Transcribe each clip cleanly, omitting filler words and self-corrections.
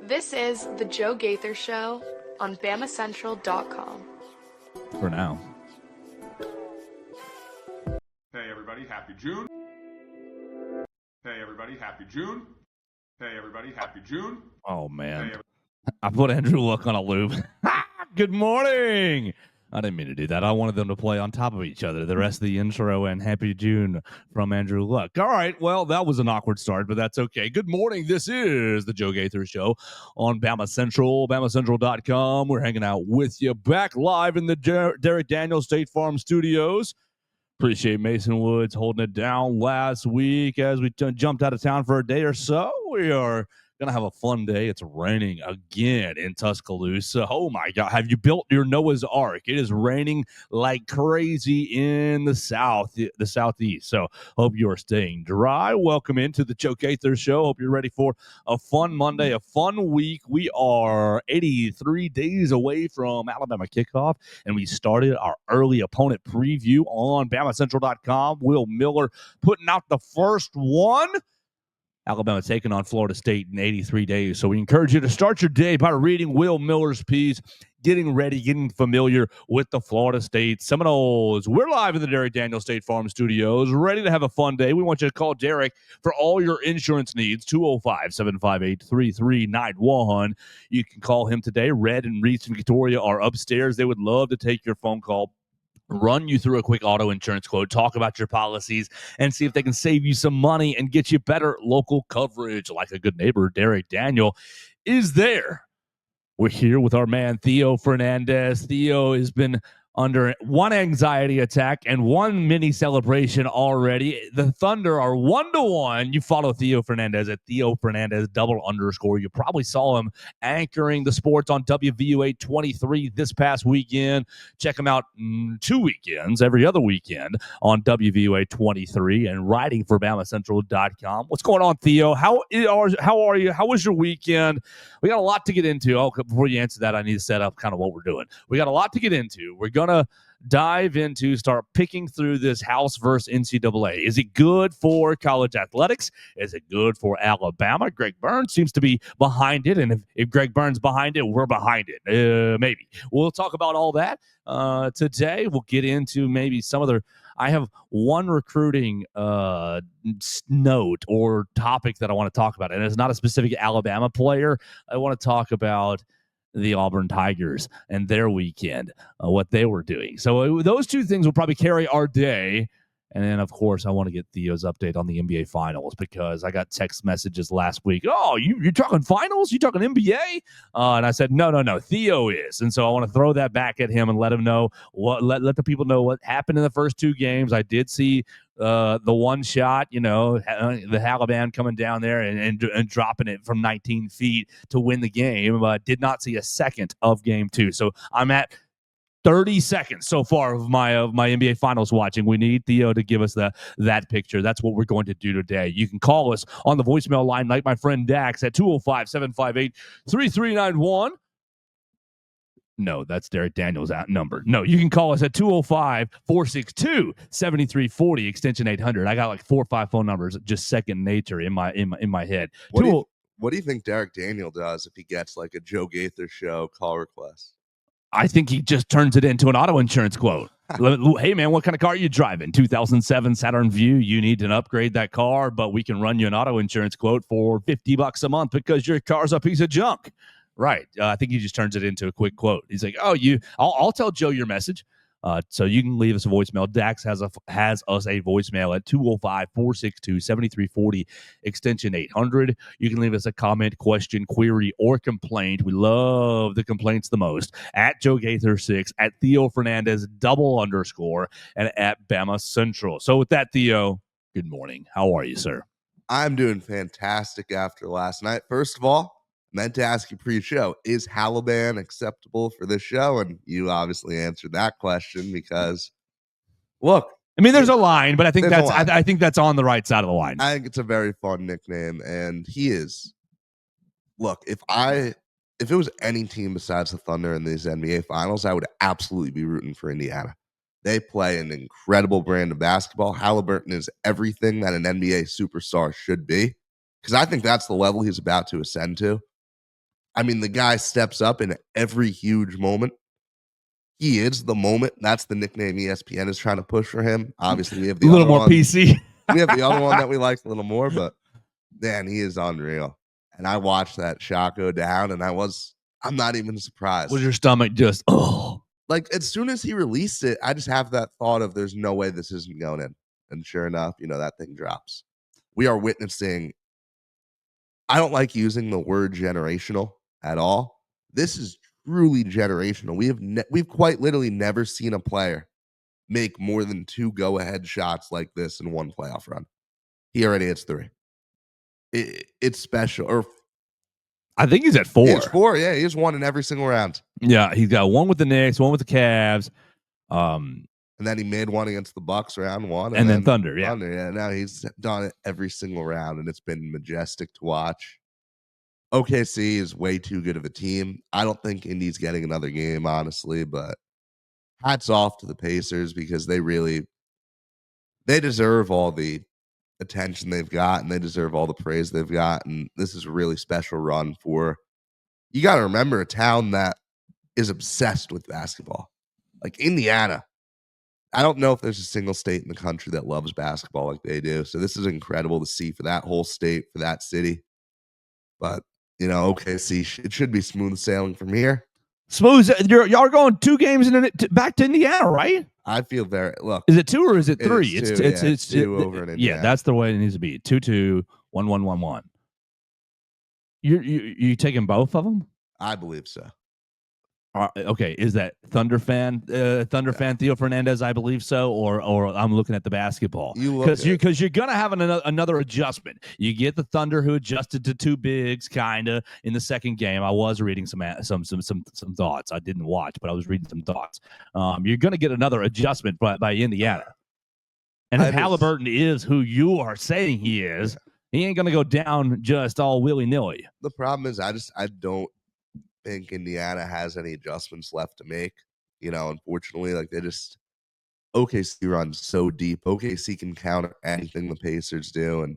This is The Joe Gaither Show on BamaCentral.com. For now. Hey everybody, happy June. Hey everybody, happy June. Hey everybody, happy June. Oh, man. I put Andrew Luck on a loop. Good morning. I didn't mean to do that. I wanted them to play on top of each other. The rest of the intro and Happy June from Andrew Luck. All right. Well, that was an awkward start, but that's okay. Good morning. This is the Joe Gaither Show on Bama Central, BamaCentral.com. We're hanging out with you back live in the Derek Daniels State Farm Studios. Appreciate Mason Woods holding it down last week as we jumped out of town for a day or so. We are going to have a fun day. It's raining again in Tuscaloosa. Oh, my God. Have you built your Noah's Ark? It is raining like crazy in the southeast. So hope you are staying dry. Welcome into the Joe Gaither Show. Hope you're ready for a fun Monday, a fun week. We are 83 days away from Alabama kickoff, and we started our early opponent preview on BamaCentral.com. Will Miller putting out the first one. Alabama taking on Florida State in 83 days. So we encourage you to start your day by reading Will Miller's piece, getting ready, getting familiar with the Florida State Seminoles. We're live in the Derek Daniels State Farm Studios, ready to have a fun day. We want you to call Derek for all your insurance needs, 205-758-3391. You can call him today. Red and Reese and Victoria are upstairs. They would love to take your phone call, run you through a quick auto insurance quote, talk about your policies, and see if they can save you some money and get you better local coverage. Like a good neighbor, Derek Daniel is there. We're here with our man, Theo Fernandez. Theo has been under one anxiety attack and one mini celebration already. The Thunder are 1-1. You follow Theo Fernandez at Theo Fernandez _. You probably saw him anchoring the sports on WVUA 23 this past weekend. Check him out 2 weekends, every other weekend on WVUA 23 and writing for BamaCentral.com. What's going on, Theo? How are you? How was your weekend? We got a lot to get into. Oh, before you answer that, I need to set up kind of what we're doing. We got a lot to get into. We're going to dive into, start picking through this House versus NCAA. Is it good for college athletics? Is it good for Alabama? Greg Burns seems to be behind it, and if Greg Burns behind it, we're behind it. Maybe. We'll talk about all that today. We'll get into maybe some other. I have one recruiting note or topic that I want to talk about, and it's not a specific Alabama player. I want to talk about the Auburn Tigers and their weekend, what they were doing. So those two things will probably carry our day. And then, of course, I want to get Theo's update on the NBA Finals because I got text messages last week. Oh, you're talking finals? You talking NBA? And I said, no, Theo is. And so I want to throw that back at him and let him know let the people know what happened in the first two games. I did see the one shot, the Taliban coming down there and dropping it from 19 feet to win the game. But did not see a second of game two. So I'm at 30 seconds so far of my NBA Finals watching. We need Theo to give us that picture. That's what we're going to do today. You can call us on the voicemail line like my friend Dax at 205-758-3391. No, that's Derek Daniels' number. No, you can call us at 205-462-7340, extension 800. I got like 4 or 5 phone numbers, just second nature in my head. What do you think Derek Daniel does if he gets like a Joe Gaither show call request? I think he just turns it into an auto insurance quote. Hey, man, what kind of car are you driving? 2007 Saturn Vue. You need to upgrade that car, but we can run you an auto insurance quote for $50 a month because your car's a piece of junk. Right. I think he just turns it into a quick quote. He's like, I'll tell Joe your message. So you can leave us a voicemail. Dax has us a voicemail at 205-462-7340, extension 800. You can leave us a comment, question, query, or complaint. We love the complaints the most. At Joe Gaither 6, at Theo Fernandez _, and at Bama Central. So with that, Theo, good morning. How are you, sir? I'm doing fantastic after last night. First of all, meant to ask you pre-show, is Taliban acceptable for this show? And you obviously answered that question because, look. I mean, there's a line, but I think that's on the right side of the line. I think it's a very fun nickname, and he is. Look, if it was any team besides the Thunder in these NBA Finals, I would absolutely be rooting for Indiana. They play an incredible brand of basketball. Halliburton is everything that an NBA superstar should be, because I think that's the level he's about to ascend to. I mean, the guy steps up in every huge moment. He is the moment. That's the nickname ESPN is trying to push for him. Obviously, we have A the little other more one. PC. We have the other one that we like a little more, but man, he is unreal. And I watched that shot go down, and I'm not even surprised. Was your stomach just, oh? Like, as soon as he released it, I just have that thought of there's no way this isn't going in. And sure enough, that thing drops. We are witnessing, I don't like using the word generational at all. This is truly generational. We've quite literally never seen a player make more than 2 go-ahead shots like this in one playoff run. He already hits 3. It's special. Or I think he's at 4. it's 4. Yeah, he has 1 in every single round. Yeah, he's got 1 with the Knicks, 1 with the Cavs. And then he made 1 against the Bucks round 1. And then Thunder, yeah. Thunder, yeah. Now he's done it every single round, and it's been majestic to watch. OKC is way too good of a team. I don't think Indy's getting another game, honestly, but hats off to the Pacers because they deserve all the attention they've got, and they deserve all the praise they've got. And this is a really special run for, you got to remember, a town that is obsessed with basketball. Like Indiana. I don't know if there's a single state in the country that loves basketball like they do. So this is incredible to see for that whole state, for that city. But, OKC, it should be smooth sailing from here. Smooth. Y'all are going 2 games back to Indiana, right? I feel look. Is it 2 or is it 3? It's 2 over in Indiana. Yeah, that's the way it needs to be. 2-2, 1-1-1-1. You taking both of them? I believe so. Okay, is that Thunder fan Theo Fernandez? I believe so, or I'm looking at the basketball because you're gonna have another adjustment. You get the Thunder who adjusted to 2 bigs kind of in the second game. I was reading some thoughts. I didn't watch, but I was reading some thoughts. You're gonna get another adjustment by Indiana, and if Halliburton is who you are saying he is, he ain't gonna go down just all willy nilly. The problem is I don't think Indiana has any adjustments left to make. Unfortunately, like OKC runs so deep. OKC can counter anything the Pacers do. And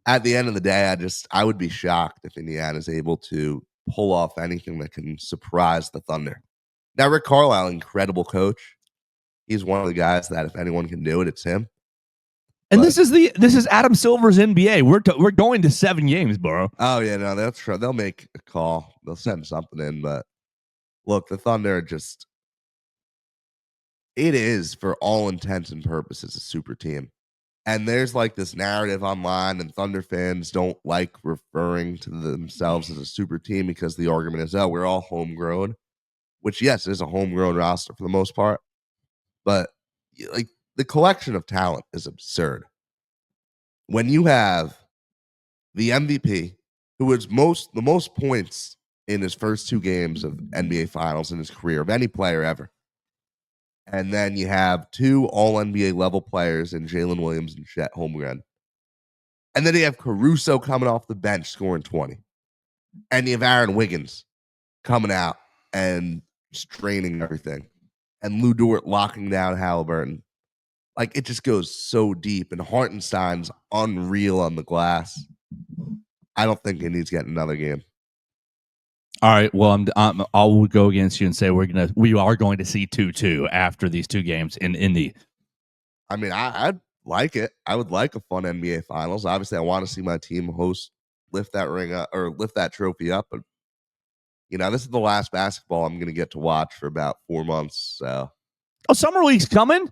at the end of the day, I would be shocked if Indiana is able to pull off anything that can surprise the Thunder. Now, Rick Carlisle, incredible coach. He's one of the guys that if anyone can do it, it's him. And this is Adam Silver's NBA. We're going to 7 games, bro. Oh yeah, no, that's true. They'll make a call. They'll send something in. But look, the Thunder it is for all intents and purposes a super team. And there's like this narrative online, and Thunder fans don't like referring to themselves as a super team because the argument is, we're all homegrown. Which yes, is a homegrown roster for the most part, but like, the collection of talent is absurd. When you have the MVP, who is the most points in his first 2 games of NBA Finals in his career of any player ever, and then you have 2 All-NBA level players in Jalen Williams and Chet Holmgren, and then you have Caruso coming off the bench scoring 20, and you have Aaron Wiggins coming out and straining everything, and Lou Dort locking down Halliburton. Like, it just goes so deep, and Hartenstein's unreal on the glass. I don't think Indy's getting another game. All right, well, I'll go against you and say we are going to see 2-2 after these 2 games in Indy. I mean, I'd like it. I would like a fun NBA Finals. Obviously, I want to see my team lift that ring up or lift that trophy up. But this is the last basketball I'm going to get to watch for about 4 months. So, Summer League's coming.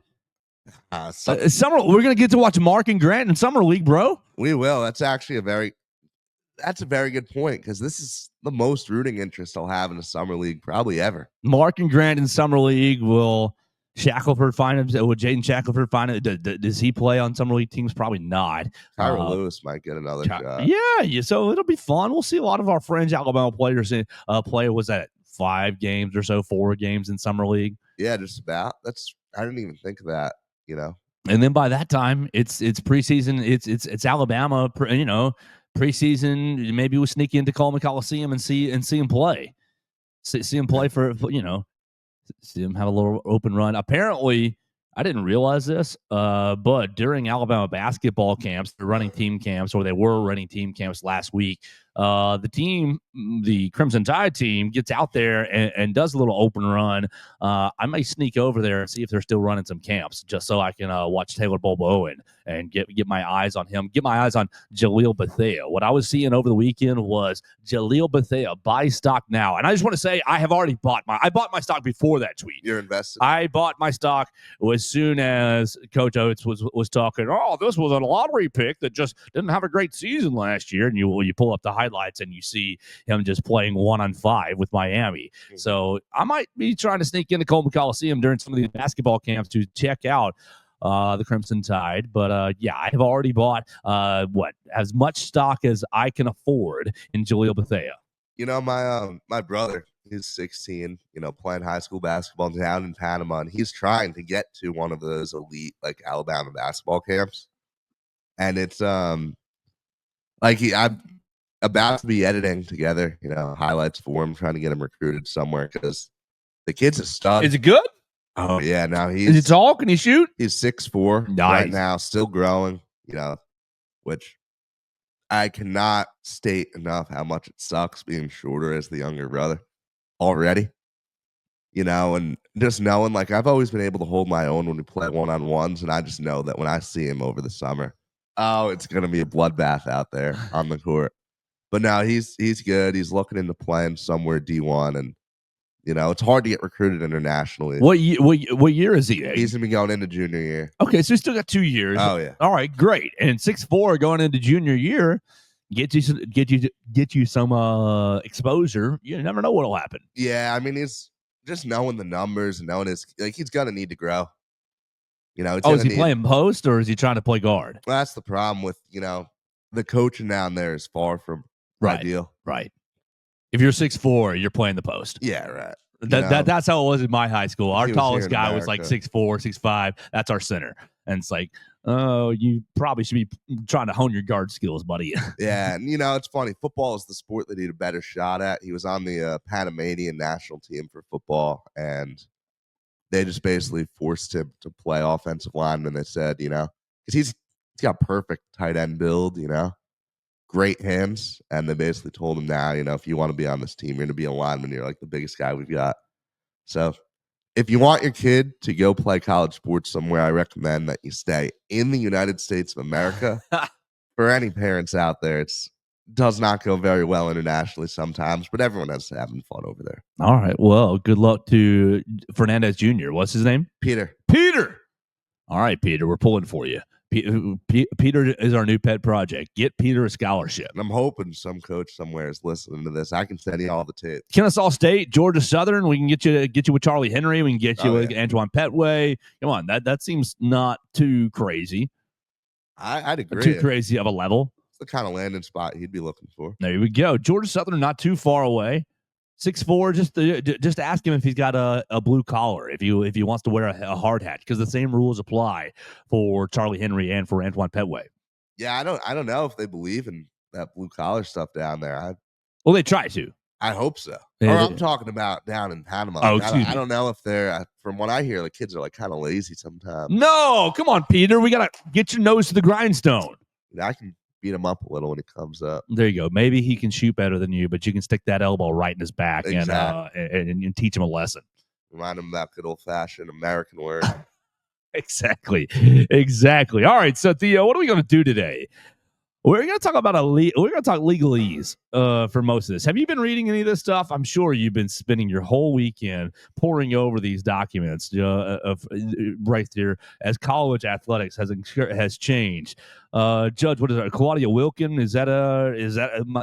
We're gonna get to watch Mark and Grant in Summer League, bro. We will. That's actually a very good point because this is the most rooting interest I'll have in a Summer League probably ever. Mark and Grant in Summer League. Will Shackelford find him? Will Jaden Shackelford find it? Does he play on Summer League teams? Probably not. Tyra Lewis might get another shot. Yeah. So it'll be fun. We'll see a lot of our fringe Alabama players play. Was that 5 games or so? 4 games in Summer League? Yeah, just about. I didn't even think of that. And then by that time, it's preseason. It's Alabama. Preseason. Maybe we'll sneak into Coleman Coliseum and see him play. See him play for see him have a little open run. Apparently, I didn't realize this, but during Alabama basketball camps, the running team camps, or they were running team camps last week, the Crimson Tide team, gets out there and does a little open run. I may sneak over there and see if they're still running some camps, just so I can watch Taylor Bowen and get my eyes on him, get my eyes on Jaleel Bethea. What I was seeing over the weekend was Jaleel Bethea, buy stock now. And I just want to say, I bought my stock before that tweet. You're invested. I bought my stock as soon as Coach Oates was talking. Oh, this was a lottery pick that just didn't have a great season last year. And you pull up the highlights and you see him just playing 1-on-5 with Miami. So I might be trying to sneak into Coleman Coliseum during some of these basketball camps to check out the Crimson Tide. But yeah, I have already bought as much stock as I can afford in Jaleel Bethea. You know, my brother, he's 16, playing high school basketball down in Panama, and he's trying to get to one of those elite Alabama basketball camps. And it's I'm about to be editing together, highlights for him, trying to get him recruited somewhere because the kid's a stud. Is it good? Oh yeah, now Is it tall? Can he shoot? He's 6'4" right now, still growing, which I cannot state enough how much it sucks being shorter as the younger brother already. And just knowing, I've always been able to hold my own when we play one-on-ones, and I just know that when I see him over the summer, it's going to be a bloodbath out there on the court. But now he's good. He's looking into playing somewhere D1, and it's hard to get recruited internationally. What year is he? He's gonna be going into junior year. Okay, so he's still got 2 years. Oh yeah. All right, great. And 6'4" going into junior year, get you some exposure. You never know what'll happen. Yeah, I mean, he's just knowing the numbers and knowing he's gonna need to grow. Is he playing post or is he trying to play guard? Well, that's the problem with the coaching down there is far from ideal. Right. If you're 6'4", you're playing the post. Yeah, right. That's how it was in my high school. Our tallest guy was 6'4", 6'5". That's our center. And it's you probably should be trying to hone your guard skills, buddy. Yeah, and it's funny. Football is the sport that he had a better shot at. He was on the Panamanian national team for football, and they just basically forced him to play offensive lineman. They said, because he's got perfect tight end build, great hands, and they basically told him now, if you want to be on this team, you're going to be a lineman. You're the biggest guy we've got. So if you want your kid to go play college sports somewhere, I recommend that you stay in the United States of America. For any parents out there, it does not go very well internationally sometimes, but everyone is having fun over there. All right. Well, good luck to Fernandez Jr. What's his name? Peter. All right, Peter, we're pulling for you. Peter is our new pet project. Get Peter a scholarship. And I'm hoping some coach somewhere is listening to this. I can send you all the tape. Kennesaw State, Georgia Southern. We can get you with Charlie Henry. We can get you with Antoine Petway. Come on, that seems not too crazy. I'd agree. Too crazy of a level. It's the kind of landing spot he'd be looking for. There we go. Georgia Southern, not too far away. 6'4", just ask him if he's got a blue collar, if he wants to wear a hard hat, because the same rules apply for Charlie Henry and for Antoine Petway. Yeah, I don't know if they believe in that blue collar stuff down there. Well, they try to. I hope so. Or I'm talking about down in Panama. I don't know if they're, from what I hear, the kids are kind of lazy sometimes. No, come on, Peter. We got to get your nose to the grindstone. I can beat him up a little when he comes up. There you go. Maybe he can shoot better than you, but you can stick that elbow right in his back exactly. and teach him a lesson. Remind him about good old-fashioned American work. Exactly. All right, so Theo, what are we going to do today? We're going to talk about we're going to talk legalese for most of this. Have you been reading any of this stuff? I'm sure you've been spending your whole weekend poring over these documents right there as college athletics has changed. Judge, what is that? Claudia Wilkin? Is that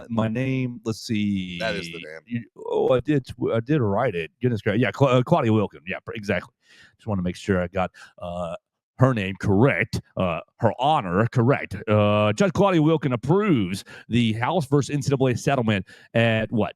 my name? Let's see. That is the name. I did write it. Goodness gracious. Yeah, Claudia Wilkin. Yeah, exactly. Just want to make sure I got her name correct, her honor correct. Judge Claudia Wilkin approves the House versus NCAA settlement at what?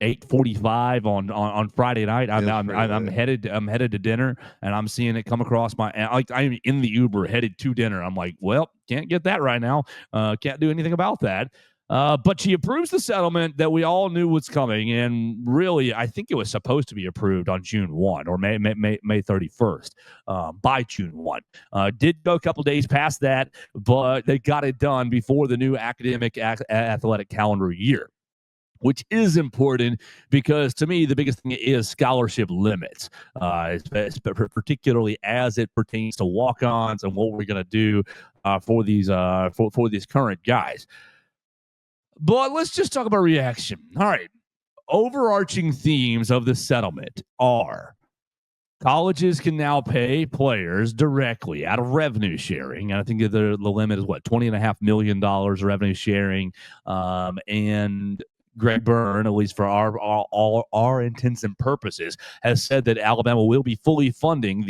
8:45 on Friday night. I'm headed to dinner, and I'm seeing it come across I'm in the Uber headed to dinner. I'm like, well, can't get that right now. Can't do anything about that. But she approves the settlement that we all knew was coming, and really, I think it was supposed to be approved on June 1 or May 31st, by June 1. Did go a couple days past that, but they got it done before the new academic athletic calendar year, which is important because to me, the biggest thing is scholarship limits, particularly as it pertains to walk-ons and what we're going to do for these current guys. But let's just talk about reaction. All right. Overarching themes of the settlement are colleges can now pay players directly out of revenue sharing. And I think the limit is what, $20.5 million revenue sharing. And Greg Byrne, at least for our intents and purposes, has said that Alabama will be fully funding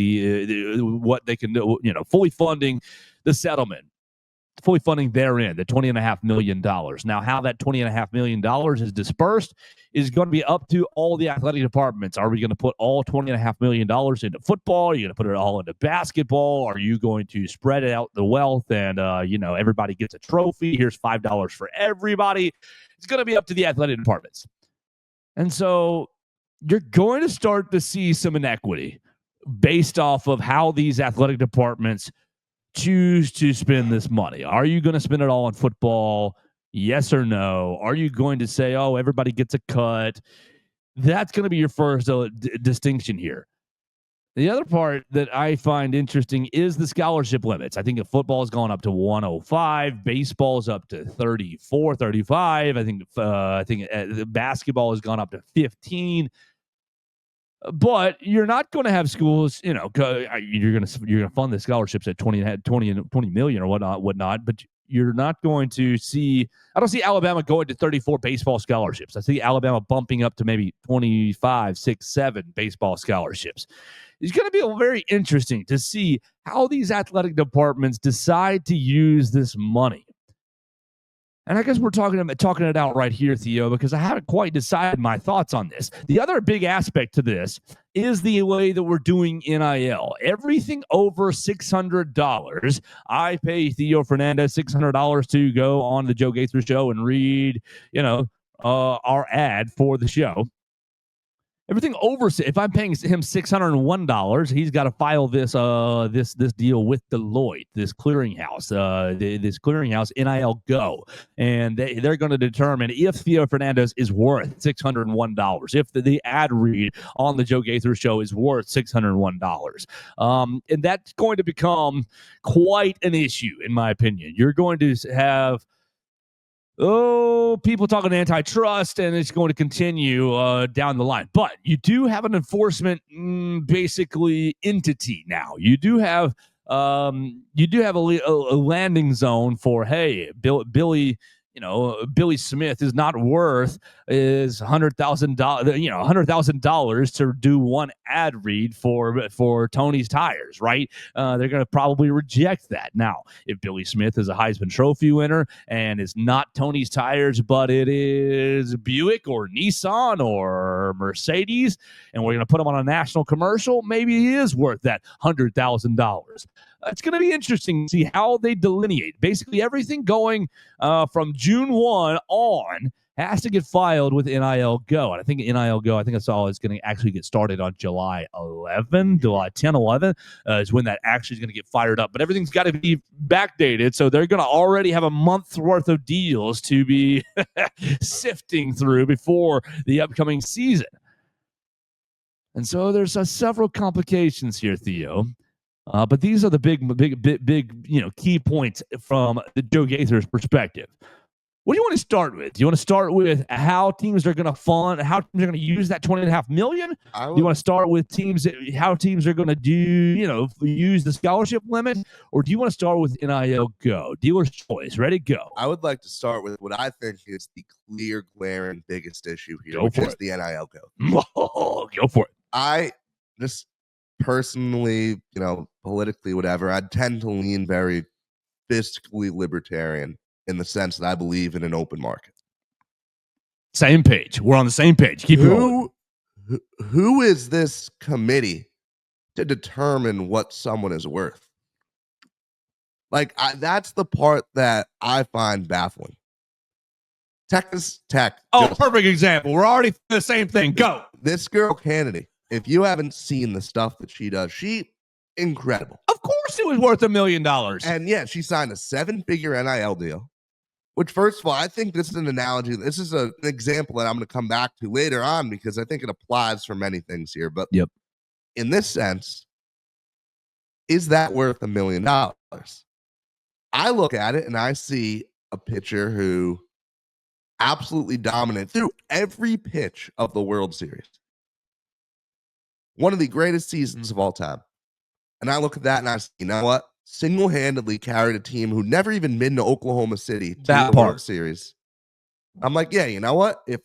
what they can do, fully funding the settlement. Fully funding their end, the $20.5 million. Now, how that $20.5 million is dispersed is going to be up to all the athletic departments. Are we going to put all $20.5 million into football? Are you going to put it all into basketball? Are you going to spread out the wealth and, everybody gets a trophy? Here's $5 for everybody. It's going to be up to the athletic departments. And so you're going to start to see some inequity based off of how these athletic departments choose to spend this money. Are you going to spend it all on football? Yes or no? Are you going to say, oh, everybody gets a cut? That's going to be your first distinction here. The other part that I find interesting is the scholarship limits. I think if football has gone up to 105, baseball is up to 34, 35. I think basketball has gone up to 15. But you're not going to have schools, you're going to fund the scholarships at 20 million or whatnot. But you're not going to see. I don't see Alabama going to 34 baseball scholarships. I see Alabama bumping up to maybe 25, 6, 7 baseball scholarships. It's going to be very interesting to see how these athletic departments decide to use this money. And I guess we're talking it out right here, Theo, because I haven't quite decided my thoughts on this. The other big aspect to this is the way that we're doing NIL. Everything over $600, I pay Theo Fernandez $600 to go on the Joe Gaither show and read, our ad for the show. Everything over, if I'm paying him $601, he's got to file this deal with Deloitte, this clearinghouse, NIL Go, and they're going to determine if Theo Fernandez is worth $601, if the ad read on the Joe Gaither show is worth $601, and that's going to become quite an issue, in my opinion. You're going to have people talking antitrust, and it's going to continue down the line. But you do have an enforcement, basically, entity now. You do have a landing zone for, hey, Billy Smith is not worth is $100,000 to do one ad read for Tony's Tires, right? They're going to probably reject that. Now, if Billy Smith is a Heisman Trophy winner and is not Tony's Tires, but it is Buick or Nissan or Mercedes, and we're going to put him on a national commercial, maybe he is worth that $100,000. It's going to be interesting to see how they delineate. Basically, everything going from June 1 on has to get filed with NIL Go. And I think NIL Go, I saw is going to actually get started on July 10, 11 is when that actually is going to get fired up. But everything's got to be backdated, so they're going to already have a month's worth of deals to be sifting through before the upcoming season. And so there's several complications here, Theo. But these are the big, key points from the Joe Gaither's perspective. What do you want to start with? Do you want to start with how teams are going to fund, how teams are going to use that $20.5 million? Do you want to start with how teams are going to use the scholarship limit? Or do you want to start with NIL Go? Dealer's choice. Ready, go. I would like to start with what I think is the clear, glaring biggest issue here, which is the NIL Go. Go for it. I just personally, politically, whatever, I tend to lean very fiscally libertarian in the sense that I believe in an open market. Same page. We're on the same page. Keep rolling. Who is this committee to determine what someone is worth? That's the part that I find baffling. Texas Tech. Oh, perfect example. We're already the same thing. Go. This girl, Kennedy, if you haven't seen the stuff that she does, she incredible. Of course it was worth $1 million. And yeah, she signed a 7-figure NIL deal, which, first of all, I think this is an analogy. This is an example that I'm going to come back to later on because I think it applies for many things here. But in this sense, is that worth $1 million? I look at it and I see a pitcher who absolutely dominated through every pitch of the World Series. One of the greatest seasons of all time. And I look at that and I say, you know what? Single-handedly carried a team who never even been to Oklahoma City to the World Series. I'm like, yeah, you know what? If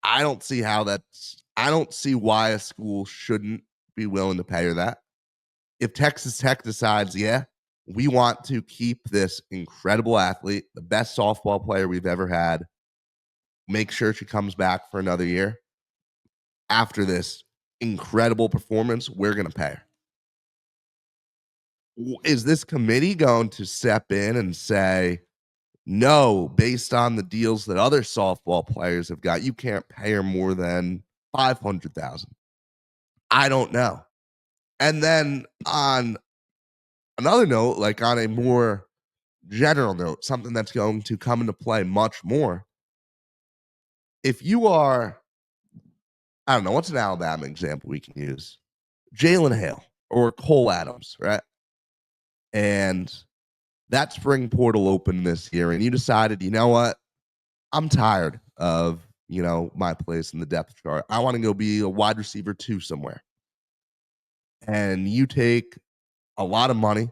I don't see why a school shouldn't be willing to pay her that. If Texas Tech decides, yeah, we want to keep this incredible athlete, the best softball player we've ever had, make sure she comes back for another year. After this incredible performance, we're going to pay her. Is this committee going to step in and say, no, based on the deals that other softball players have got, you can't pay her more than $500,000? I don't know. And then on another note, like on a more general note, something that's going to come into play much more. If you are, I don't know, what's an Alabama example we can use? Jalen Hale or Cole Adams, right? And that spring portal opened this year, and you decided, you know what? I'm tired of, my place in the depth chart. I want to go be a wide receiver 2 somewhere. And you take a lot of money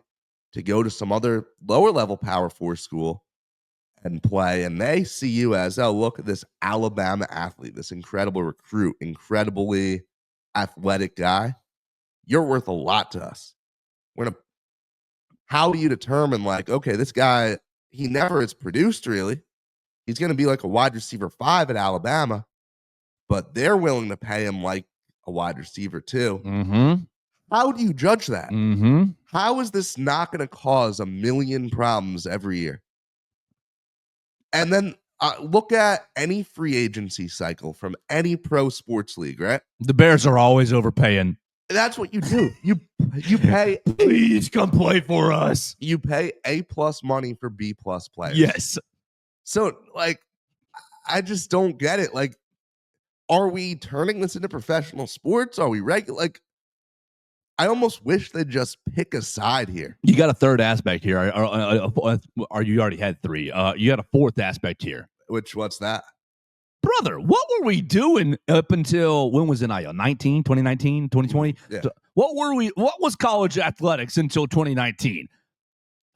to go to some other lower level Power 4 school and play, and they see you as, oh, look at this Alabama athlete, this incredible recruit, incredibly athletic guy. You're worth a lot to us. How do you determine, like, okay, this guy, he never is produced really. He's going to be like a wide receiver 5 at Alabama, but they're willing to pay him like a wide receiver 2. Mm-hmm. How do you judge that? Mm-hmm. How is this not going to cause a million problems every year? And then look at any free agency cycle from any pro sports league, right? The Bears are always overpaying. That's what you do. You pay. Please come play for us. You pay A+ money for B+ players. Yes. So, like, I just don't get it. Like, are we turning this into professional sports? Are we regular? Like, I almost wish they'd just pick a side here. You got a third aspect here. Or you already had 3. You got a fourth aspect here. What's that? Brother, what were we doing up until, when was NIL? 2019, 2020? Yeah. What was college athletics until 2019?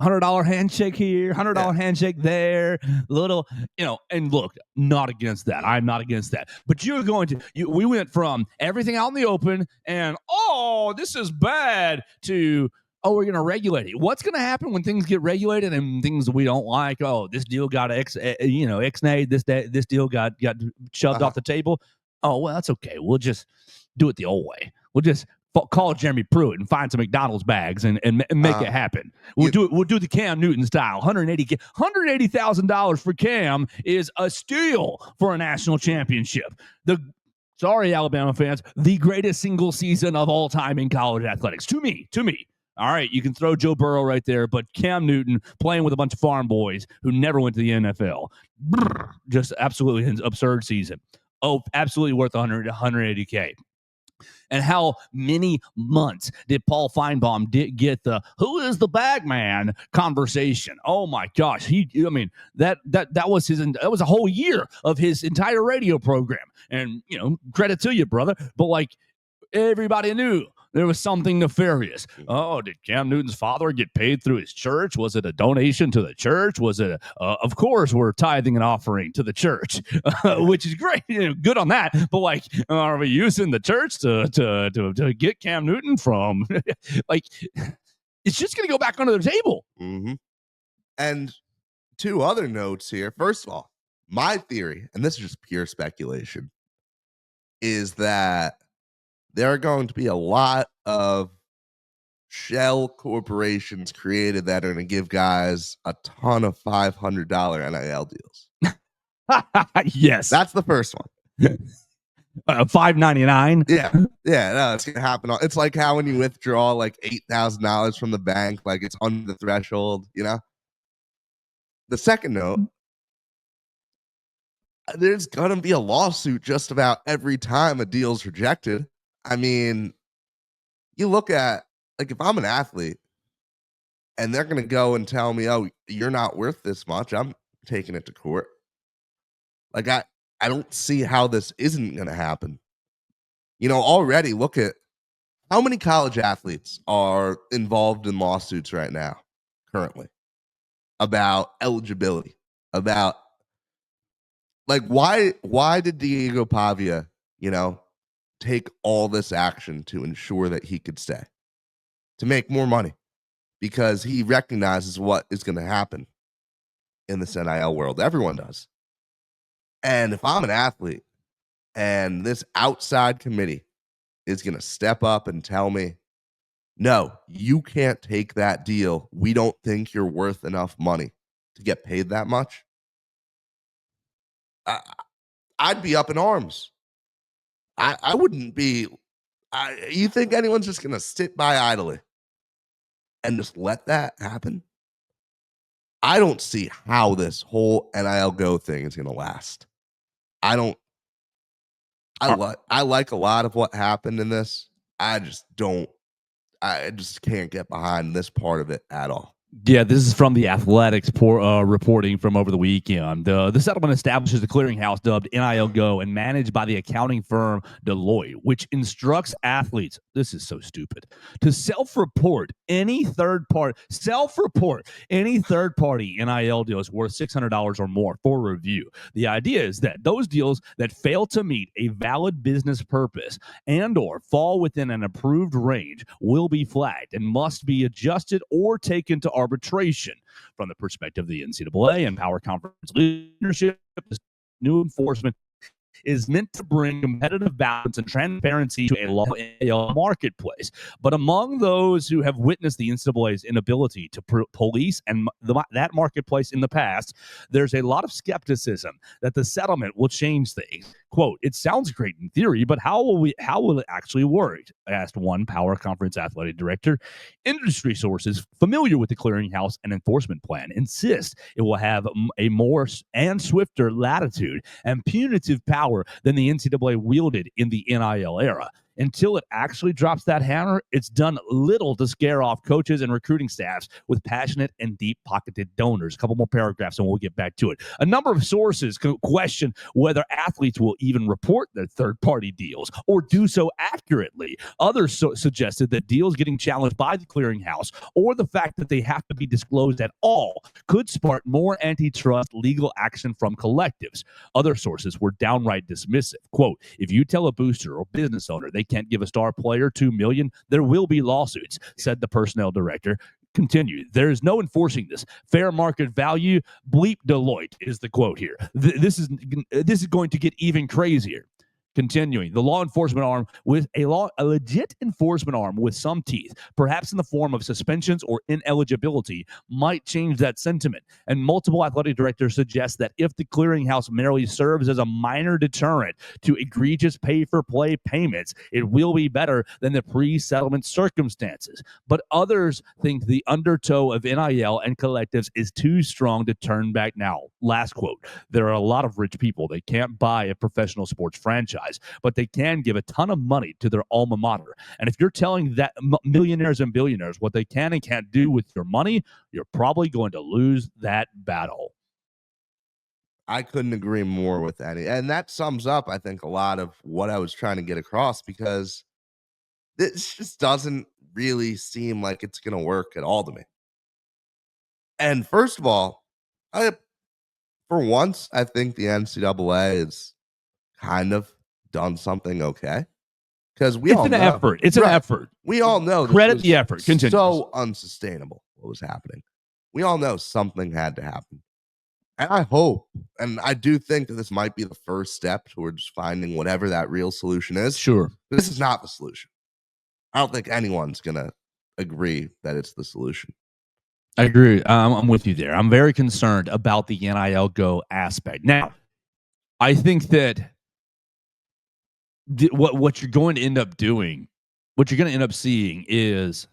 $100 handshake here, $100 handshake there, little, and look, not against that. I'm not against that. But we went from everything out in the open and, this is bad, to, we're going to regulate it. What's going to happen when things get regulated and things that we don't like? This deal got X-nayed, this deal got shoved off the table. Oh, well, that's okay. We'll just do it the old way. We'll just call Jeremy Pruitt and find some McDonald's bags and make it happen. We'll do the Cam Newton style. $180,000 for Cam is a steal for a national championship. Sorry, Alabama fans, the greatest single season of all time in college athletics. To me. All right, you can throw Joe Burrow right there, but Cam Newton playing with a bunch of farm boys who never went to the NFL. Just absolutely an absurd season. Absolutely worth $180K. And how many months did Paul Feinbaum get the "who is the bag man" conversation? Oh my gosh, that was a whole year of his entire radio program. And credit to you, brother. But like, everybody knew there was something nefarious. Oh, did Cam Newton's father get paid through his church? Was it a donation to the church? Was it of course, we're tithing and offering to the church, which is great. Good on that. But like, are we using the church to get Cam Newton from? Like, it's just going to go back under the table. Mm-hmm. And 2 other notes here. First of all, my theory, and this is just pure speculation, is that there are going to be a lot of shell corporations created that are going to give guys a ton of $500 NIL deals. Yes. That's the first one. $5.99. Yeah. No, it's gonna happen. It's like how when you withdraw like $8,000 from the bank, like it's under the threshold, you know? The second note, there's gonna be a lawsuit just about every time a deal's rejected. I mean, you look at, like, if I'm an athlete and they're gonna go and tell me, "Oh, you're not worth this much," I'm taking it to court. Like, I don't see how this isn't gonna happen. Already look at how many college athletes are involved in lawsuits right now, currently, about eligibility, about, like, why did Diego Pavia, take all this action to ensure that he could stay? To make more money, because he recognizes what is gonna happen in this NIL world. Everyone does. And if I'm an athlete and this outside committee is gonna step up and tell me, "No, you can't take that deal. We don't think you're worth enough money to get paid that much," I I'd be up in arms. I wouldn't be. You think anyone's just gonna sit by idly and just let that happen? I don't see how this whole NIL Go thing is gonna last. I don't. I like a lot of what happened in this. I just don't. I just can't get behind this part of it at all. Yeah, this is from the Athletics reporting from over the weekend. The settlement establishes the clearinghouse dubbed NIL Go and managed by the accounting firm Deloitte, which instructs athletes, this is so stupid, to self-report any third-party NIL deals worth $600 or more for review. The idea is that those deals that fail to meet a valid business purpose and or fall within an approved range will be flagged and must be adjusted or taken to arbitration. From the perspective of the NCAA and Power Conference leadership, this new enforcement is meant to bring competitive balance and transparency to a NIL marketplace. But among those who have witnessed the NCAA's inability to police and that marketplace in the past, there's a lot of skepticism that the settlement will change things. Quote, "It sounds great in theory, but how will it actually work?" asked one Power Conference athletic director. Industry sources familiar with the clearinghouse and enforcement plan insist it will have a more and swifter latitude and punitive power than the NCAA wielded in the NIL era. Until it actually drops that hammer, it's done little to scare off coaches and recruiting staffs with passionate and deep-pocketed donors. A couple more paragraphs and we'll get back to it. A number of sources question whether athletes will even report their third-party deals or do so accurately. Others suggested that deals getting challenged by the clearinghouse or the fact that they have to be disclosed at all could spark more antitrust legal action from collectives. Other sources were downright dismissive. Quote, "If you tell a booster or business owner they can't give a star player $2 million, there will be lawsuits," said the personnel director. Continued, "There is no enforcing this. Fair market value, bleep Deloitte," is the quote here. This is going to get even crazier. Continuing, the law enforcement arm with a legit enforcement arm with some teeth, perhaps in the form of suspensions or ineligibility, might change that sentiment. And multiple athletic directors suggest that if the clearinghouse merely serves as a minor deterrent to egregious pay-for-play payments, it will be better than the pre-settlement circumstances. But others think the undertow of NIL and collectives is too strong to turn back now. Last quote, "There are a lot of rich people that can't buy a professional sports franchise, but they can give a ton of money to their alma mater. And if you're telling that millionaires and billionaires what they can and can't do with your money, you're probably going to lose that battle." I couldn't agree more with that. And that sums up, I think, a lot of what I was trying to get across, because this just doesn't really seem like it's going to work at all to me. And first of all, for once, I think the NCAA has kind of done something okay, because we It's all an know, effort. It's an right, effort. we all know this Credit was the effort. Continues. so unsustainable what was happening. We all know something had to happen. And I hope, and I do think that this might be the first step towards finding whatever that real solution is. Sure. This is not the solution. I don't think anyone's going to agree that it's the solution. I agree. I'm with you there. I'm very concerned about the NIL Go aspect. Now, I think that what you're going to end up doing, what you're going to end up seeing is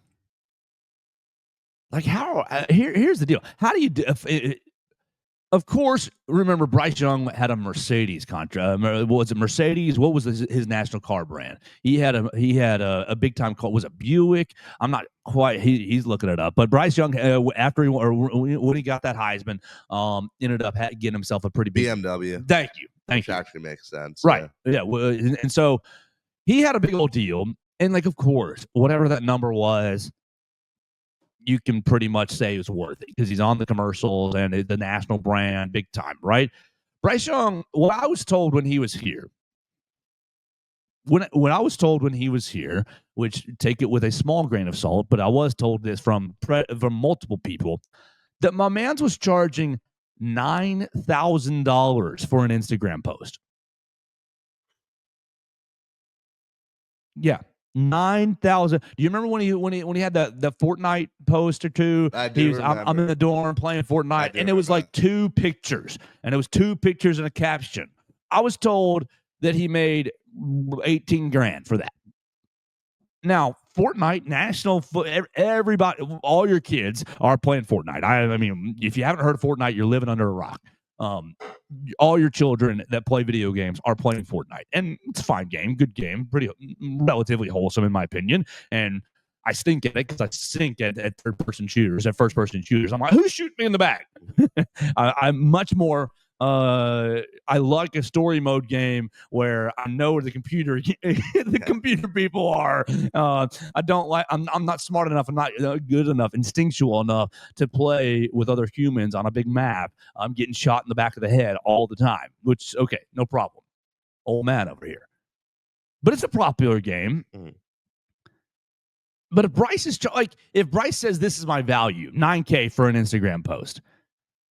like how here's the deal. How do you of course, remember Bryce Young had a Mercedes contract. Was it Mercedes? What was his national car brand? He had a big time car. Was it Buick? I'm not quite. He's looking it up. But Bryce Young, after when he got that Heisman, ended up getting himself a pretty big BMW. Thank you. Which actually makes sense. Right. Yeah. Well, and so he had a big old deal, and like of course, whatever that number was, you can pretty much say is worth it because he's on the commercials and the national brand big time, right? Bryce Young, what I was told when he was here, when I was told when he was here, which take it with a small grain of salt, but I was told this from multiple people, that my man's was charging $9,000 for an Instagram post. Yeah. 9,000. Do you remember when he had the Fortnite post or two? I do. I'm in the dorm playing Fortnite, and it was like 2 pictures, and it was 2 pictures and a caption. I was told that he made 18 grand for that. Now, Fortnite, everybody, all your kids are playing Fortnite. I mean, if you haven't heard of Fortnite, you're living under a rock. All your children that play video games are playing Fortnite, and it's a fine game, good game, pretty relatively wholesome in my opinion. And I stink at it because I stink at third-person shooters, at first-person shooters. I'm like, who's shooting me in the back? I'm much more. I like a story mode game where I know where the computer people are. I don't like. I'm not smart enough. I'm not good enough, instinctual enough to play with other humans on a big map. I'm getting shot in the back of the head all the time. Which okay, no problem. Old man over here, but it's a popular game. Mm. But if Bryce says this is my value, $9,000 for an Instagram post.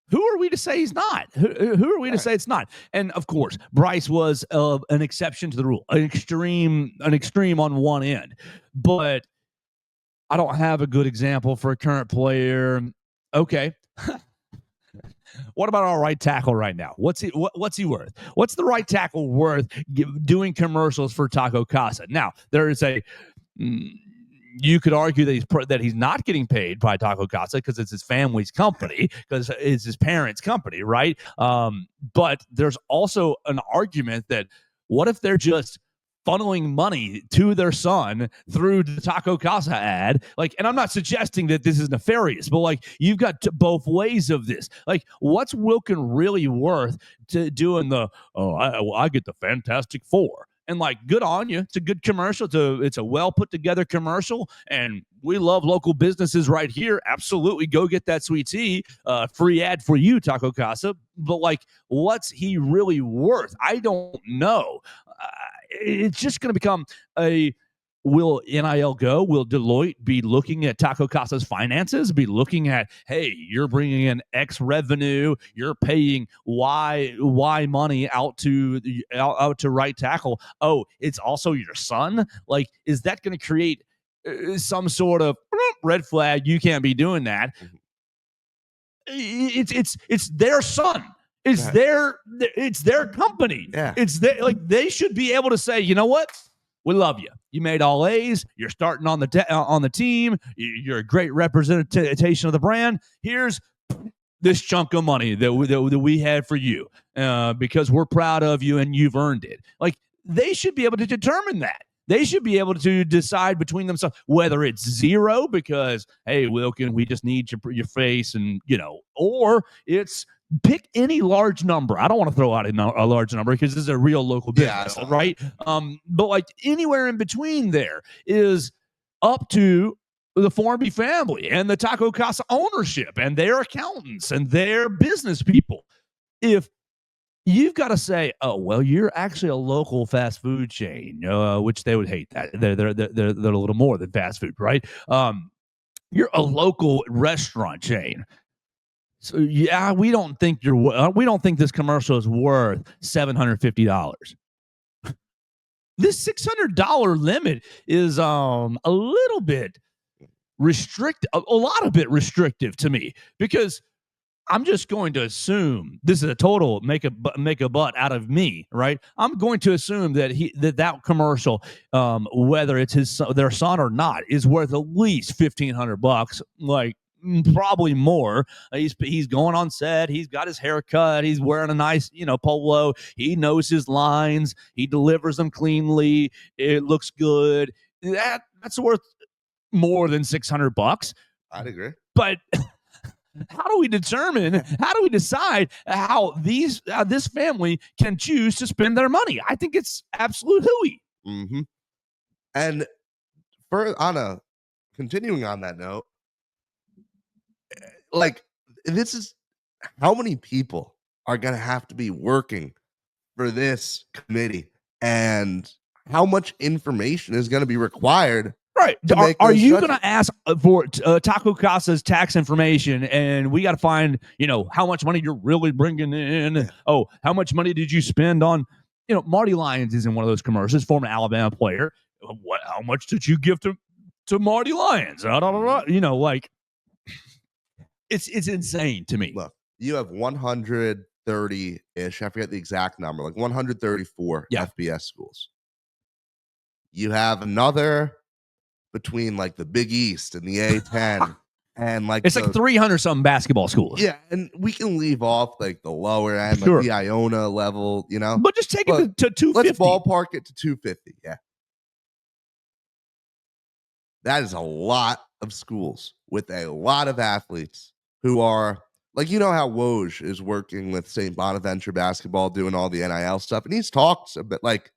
Who are we to say he's not? Who are we to say it's not? And of course, Bryce was an exception to the rule, an extreme on one end. But I don't have a good example for a current player. Okay. What about our right tackle right now? What's he worth? What's the right tackle worth doing commercials for Taco Casa? Now, there is you could argue that he's not getting paid by Taco Casa because it's his family's company, because it's his parents' company, right? But there's also an argument that what if they're just funneling money to their son through the Taco Casa ad? Like, and I'm not suggesting that this is nefarious, but like you've got both ways of this. Like, what's Wilkin really worth to doing I get the Fantastic Four? And like, good on you. It's a good commercial. It's a well put together commercial, and we love local businesses right here. Absolutely, go get that sweet tea. Free ad for you, Taco Casa. But like, what's he really worth? I don't know. It's just going to become will NIL go? Will Deloitte be looking at Taco Casa's finances, be looking at, hey, you're bringing in X revenue, you're paying Y money out to right tackle. Oh, it's also your son? Like, is that going to create some sort of red flag? You can't be doing that. It's their son. It's their company. Yeah. They should be able to say, you know what? We love you. You made all A's. You're starting on the team. You're a great representation of the brand. Here's this chunk of money that we had for you because we're proud of you and you've earned it. Like, they should be able to determine that. They should be able to decide between themselves whether it's zero because, hey, Wilkin, we just need your face, and or it's pick any large number. I don't want to throw out a large number because this is a real local business, right? But like anywhere in between there is up to the Formby family and the Taco Casa ownership and their accountants and their business people. If you've got to say, oh, well, you're actually a local fast food chain, which they would hate that. They're a little more than fast food, right? You're a local restaurant chain. So yeah, we don't think this commercial is worth $750. This $600 limit is a little bit a lot of bit restrictive to me, because I'm just going to assume this is a total make a butt out of me, right? I'm going to assume that that commercial, whether it's their son or not, is worth at least $1,500, like probably more. He's going on set. He's got his hair cut. He's wearing a nice polo. He knows his lines. He delivers them cleanly. It looks good. That's worth more than $600. I'd agree. But how do we decide how this family can choose to spend their money? I think it's absolute hooey. Mm-hmm. And continuing on that note, like, this is how many people are going to have to be working for this committee, and how much information is going to be required. Right. Are you going to ask for Taco Casa's tax information, and we got to find, how much money you're really bringing in? Yeah. Oh, how much money did you spend on, Marty Lyons is in one of those commercials, former Alabama player. How much did you give to Marty Lyons? Like, it's insane to me. Look, you have 130-ish, I forget the exact number, like 134 FBS schools. You have another between like the Big East and the A10 and like it's like 300 something basketball schools. Yeah, and we can leave off like the lower end, like the Iona level, But just take it to 250. Let's ballpark it to 250. Yeah. That is a lot of schools with a lot of athletes who are like, how Woj is working with St. Bonaventure basketball, doing all the NIL stuff. And he's talked a bit like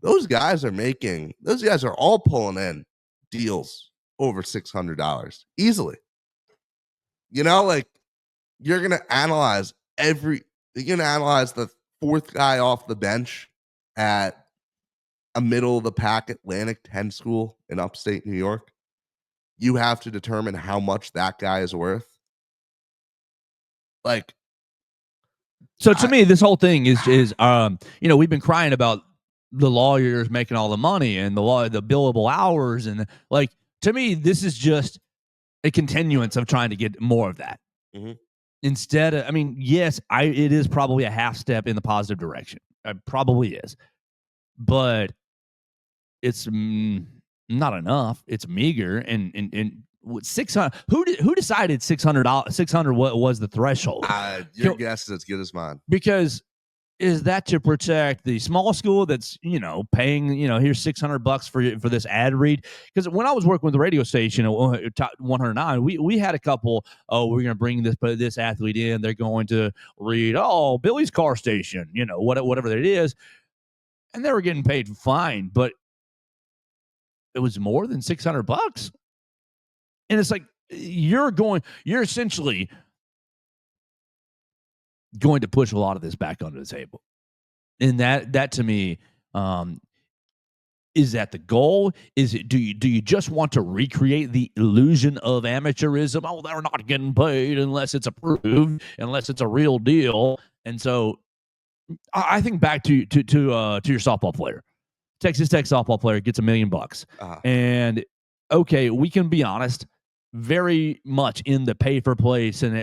those guys are all pulling in deals over $600 easily. Like you're going to analyze the fourth guy off the bench at a middle of the pack Atlantic 10 school in upstate New York. You have to determine how much that guy is worth. Like, so to me, this whole thing is we've been crying about the lawyers making all the money and the billable hours, and like, to me, this is just a continuance of trying to get more of that. Mm-hmm. Instead of, yes, it is probably a half step in the positive direction. It probably is, but it's not enough. It's meager, and 600. Who decided $600? 600 was the threshold? Your guess is as good as mine. Because is that to protect the small school that's paying here's $600 for this ad read? Because when I was working with the radio station at 109, we had a couple. Oh, we're going to bring this athlete in. They're going to read Billy's car station, whatever it is, and they were getting paid fine, but it was more than $600. And it's like you're essentially going to push a lot of this back onto the table. And that to me, is that the goal? Is it do you just want to recreate the illusion of amateurism? Oh, they're not getting paid unless it's approved, unless it's a real deal. And so I think back to your softball player. Texas Tech softball player gets $1 million. And okay, we can be honest, very much in the pay for place and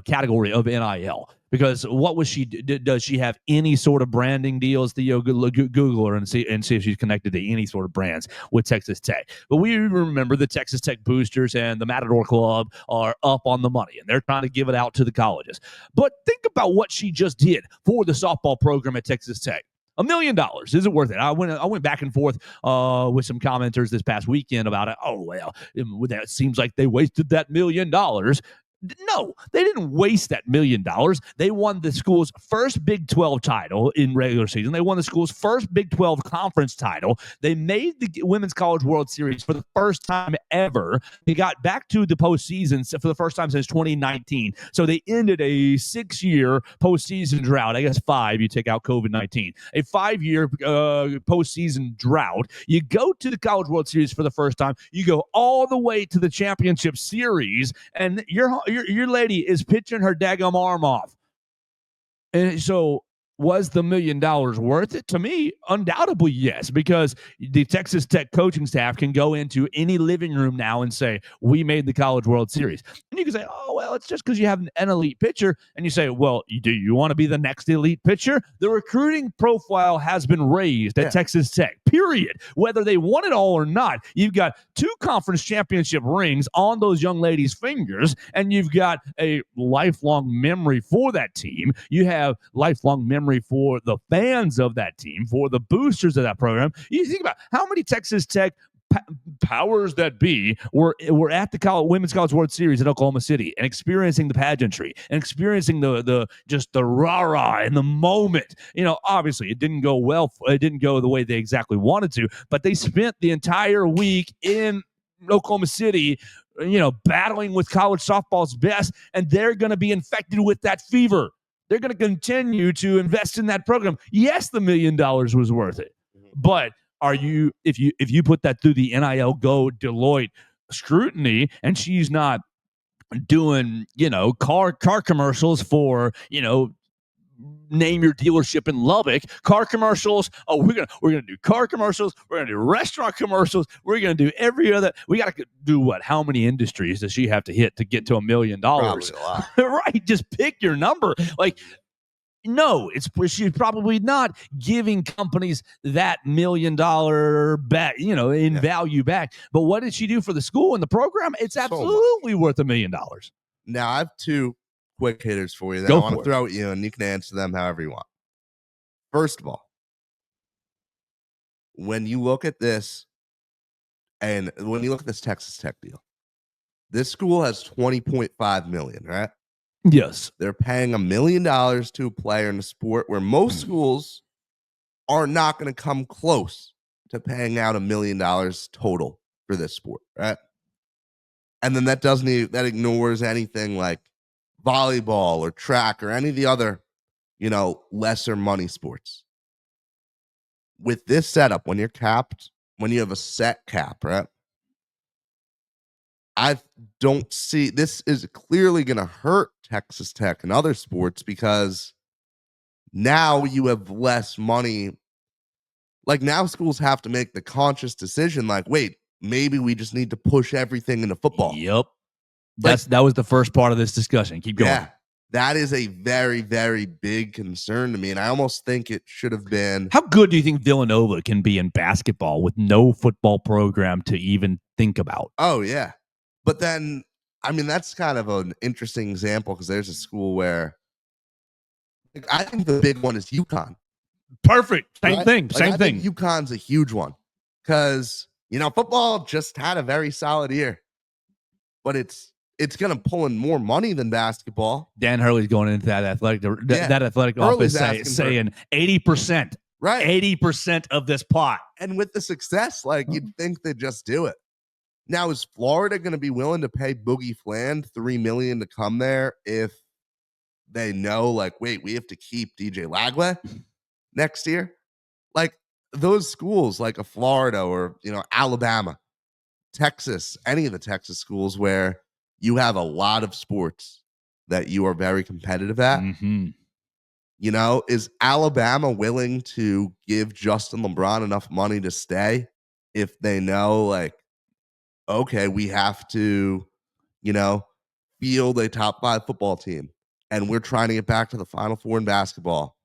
category of NIL, because what was she? Does she have any sort of branding deals? Theo, Google her and see if she's connected to any sort of brands with Texas Tech. But we remember the Texas Tech boosters and the Matador Club are up on the money, and they're trying to give it out to the colleges. But think about what she just did for the softball program at Texas Tech. $1 million. Is it worth it? I went back and forth with some commenters this past weekend about it. Oh, well, that seems like they wasted that $1 million. No, they didn't waste that $1 million. They won the school's first Big 12 title in regular season. They won the school's first Big 12 conference title. They made the Women's College World Series for the first time ever. They got back to the postseason for the first time since 2019. So they ended a 6-year postseason drought. I guess 5, you take out COVID-19. A 5-year postseason drought. You go to the College World Series for the first time. You go all the way to the championship series, and your lady is pitching her daggum arm off. And so Was the $1 million worth it? To me, undoubtedly, yes, because the Texas Tech coaching staff can go into any living room now and say, we made the College World Series. And you can say, oh, well, it's just because you have an elite pitcher. And you say, well, do you want to be the next elite pitcher? The recruiting profile has been raised at Texas Tech, period. Whether they want it all or not, you've got 2 conference championship rings on those young ladies' fingers, and you've got a lifelong memory for that team. You have lifelong memory for the fans of that team, for the boosters of that program. You think about how many Texas Tech powers that be were at the Women's College World Series at Oklahoma City and experiencing the pageantry and experiencing the just the rah-rah in the moment. Obviously it didn't go well. It didn't go the way they exactly wanted to, but they spent the entire week in Oklahoma City, battling with college softball's best, and they're going to be infected with that fever. They're going to continue to invest in that program. Yes, the $1 million was worth it, but if you put that through the NIL Go Deloitte scrutiny, and she's not doing car commercials for name your dealership in Lubbock, car commercials. Oh, we're gonna do car commercials. We're gonna do restaurant commercials. We're gonna do every other. We gotta do what? How many industries does she have to hit to get to $1 million? Probably a lot. Right? Just pick your number. Like, no, she's probably not giving companies that $1 million back, in value back. But what did she do for the school and the program? It's absolutely worth $1 million. Now I have 2 quick hitters for you that I want to throw at you, and you can answer them however you want. First of all, when you look at this, and when you look at this Texas Tech deal, this school has $20.5 million, right? Yes. They're paying $1 million to a player in a sport where most schools are not going to come close to paying out $1 million total for this sport, right? And then that ignores anything like volleyball or track or any of the other, lesser money sports. With this setup, when you're capped, when you have a set cap, right? I don't see, this is clearly going to hurt Texas Tech and other sports because now you have less money. Like, now schools have to make the conscious decision, like, wait, maybe we just need to push everything into football. Yep. That was the first part of this discussion. Keep going. Yeah, that is a very, very big concern to me. And I almost think it should have been. How good do you think Villanova can be in basketball with no football program to even think about? Oh, yeah. But then, that's kind of an interesting example because there's a school where I think the big one is UConn. Perfect. Same thing. I think UConn's a huge one because, football just had a very solid year, but it's going to pull in more money than basketball. Dan Hurley's going into that athletic office saying 80%. Right. 80% of this pot. And with the success, you'd think they'd just do it. Now, is Florida going to be willing to pay Boogie Fland $3 million to come there if they know, wait, we have to keep DJ Lagway next year? Those schools, like a Florida or, Alabama, Texas, any of the Texas schools where you have a lot of sports that you are very competitive at, is Alabama willing to give Justin LeBron enough money to stay if they know, okay, we have to, field a top 5 football team, and we're trying to get back to the Final Four in basketball,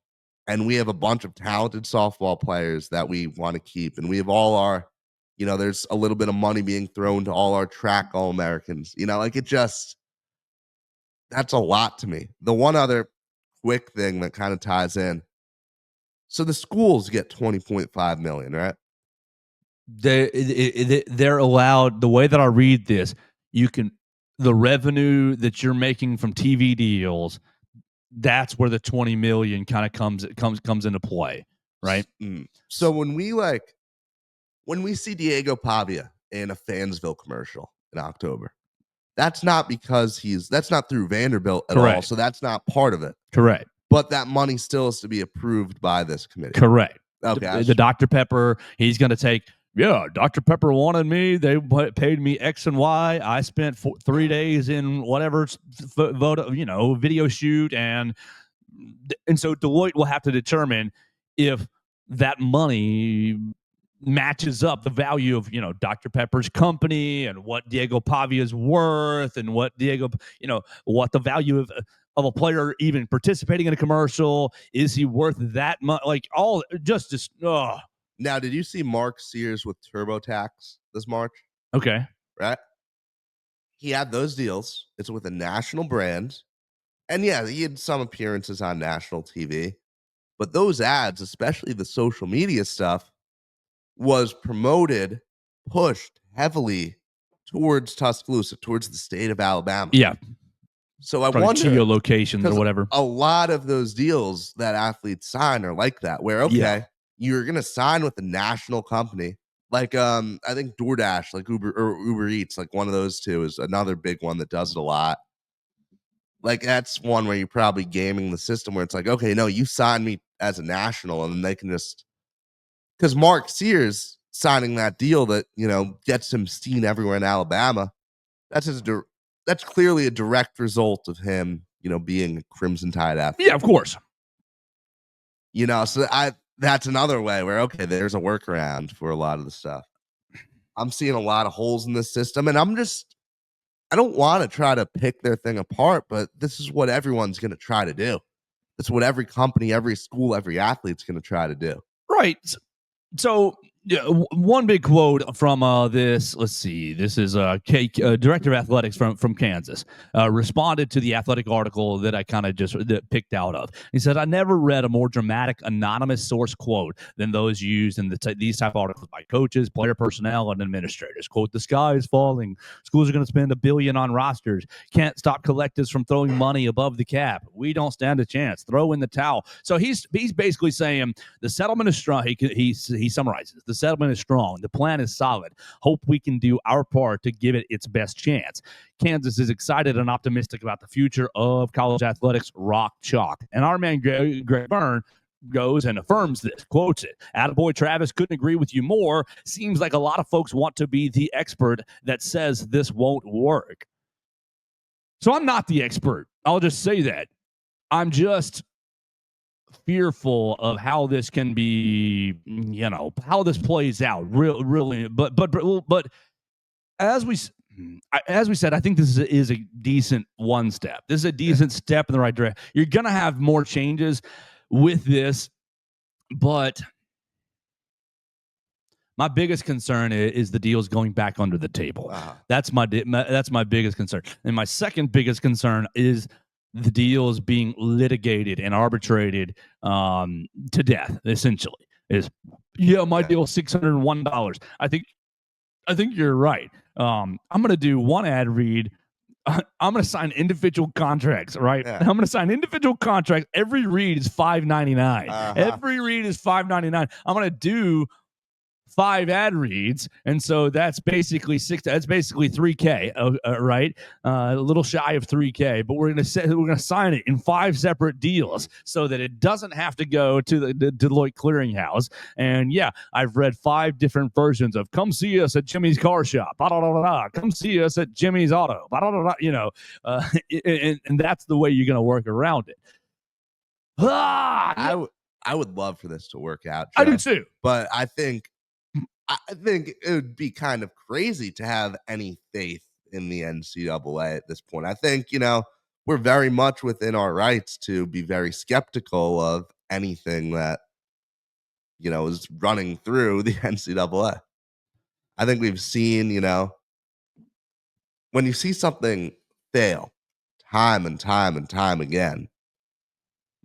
and we have a bunch of talented softball players that we want to keep, and we have all our, there's a little bit of money being thrown to all our track All-Americans, that's a lot to me. The one other quick thing that kind of ties in, so the schools get $20.5 million, right? They're allowed, the way that I read this, the revenue that you're making from TV deals, that's where the 20 million kind of comes into play, right? So when we see Diego Pavia in a Fansville commercial in October, that's not through Vanderbilt at all. So that's not part of it. Correct. But that money still has to be approved by this committee. Correct. Okay. The Dr. Pepper, he's going to take, Dr. Pepper wanted me. They paid me X and Y. I spent 3 days in whatever video shoot, and And so Deloitte will have to determine if that money matches up the value of, Dr. Pepper's company and what Diego Pavia's worth and what what the value of a player even participating in a commercial. Is he worth that much? Like all just Now, did you see Mark Sears with TurboTax this March? Okay. Right? He had those deals. It's with a national brand. And yeah, he had some appearances on national TV. But those ads, especially the social media stuff, was promoted, pushed heavily towards Tuscaloosa, towards the state of Alabama. Yeah. So I Probably wonder, geolocations or whatever. A lot of those deals that athletes sign are like that, where you're gonna sign with a national company, like I think DoorDash, like Uber Eats, like one of those two is another big one that does it a lot. Like that's one where you're probably gaming the system, where it's like, okay, no, you sign me as a national, and then they can just, because Mark Sears signing that deal that gets him seen everywhere in Alabama, that's clearly a direct result of him, being a Crimson Tide athlete. Yeah, of course. So that's another way where, okay, there's a workaround for a lot of the stuff. I'm seeing a lot of holes in this system, and I don't want to try to pick their thing apart, but this is what everyone's going to try to do. That's what every company, every school, every athlete's going to try to do. Right. So one big quote from this. Let's see. This is director of athletics from Kansas. Responded to the Athletic article that I kind of just picked out of. He said, "I never read a more dramatic anonymous source quote than those used in these type of articles by coaches, player personnel, and administrators. Quote: the sky is falling. Schools are going to spend $1 billion on rosters. Can't stop collectives from throwing money above the cap. We don't stand a chance. Throw in the towel." So he's basically saying the settlement is strong. He summarizes. The settlement is strong. The plan is solid. Hope we can do our part to give it its best chance. Kansas is excited and optimistic about the future of college athletics. Rock chalk. And our man Greg Byrne goes and affirms this, quotes it. "Attaboy Travis, couldn't agree with you more. Seems like a lot of folks want to be the expert that says this won't work." So I'm not the expert. I'll just say that. I'm just fearful of how this can be, how this plays out. Really, but as we said, I think this is a decent one step. This is a decent step in the right direction. You're gonna have more changes with this, but my biggest concern is the deals going back under the table. Uh-huh. That's my biggest concern, and my second biggest concern is the deals being litigated and arbitrated to death. Essentially, my deal $601. I think you're right. I'm gonna do one ad read. I'm gonna sign individual contracts, right? Yeah. I'm gonna sign individual contracts. Every read is $5.99. Uh-huh. Every read is $5.99. I'm gonna do 5 ad reads, and so that's basically $3K, right? A little shy of $3K, but we're gonna sign it in 5 separate deals so that it doesn't have to go to the Deloitte clearinghouse. And yeah, I've read 5 different versions of "come see us at Jimmy's car shop," blah, blah, blah, blah, come see us at Jimmy's auto, blah, blah, blah, and that's the way you're gonna work around it. I would love for this to work out, Joe, I do too, but I think it would be kind of crazy to have any faith in the NCAA at this point. I think, we're very much within our rights to be very skeptical of anything that, is running through the NCAA. I think we've seen, when you see something fail time and time and time again,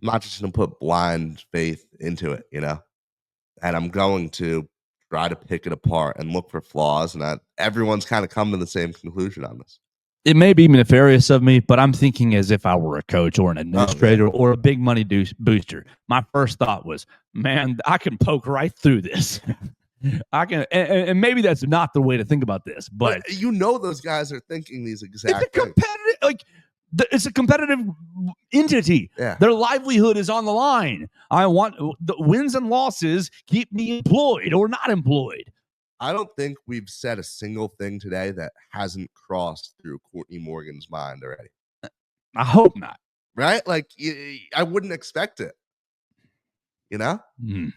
I'm not just going to put blind faith into it, and I'm going to try to pick it apart and look for flaws, and everyone's kind of come to the same conclusion on this. It may be nefarious of me, but I'm thinking as if I were a coach or an administrator or a big money booster. My first thought was, man, I can poke right through this. I can, and maybe that's not the way to think about this, but those guys are thinking these exact it's a competitive, it's a competitive entity. Yeah. Their livelihood is on the line. I want the wins and losses keep me employed or not employed. I don't think we've said a single thing today that hasn't crossed through Courtney Morgan's mind already. I hope not. right? Like I wouldn't expect it. You know? You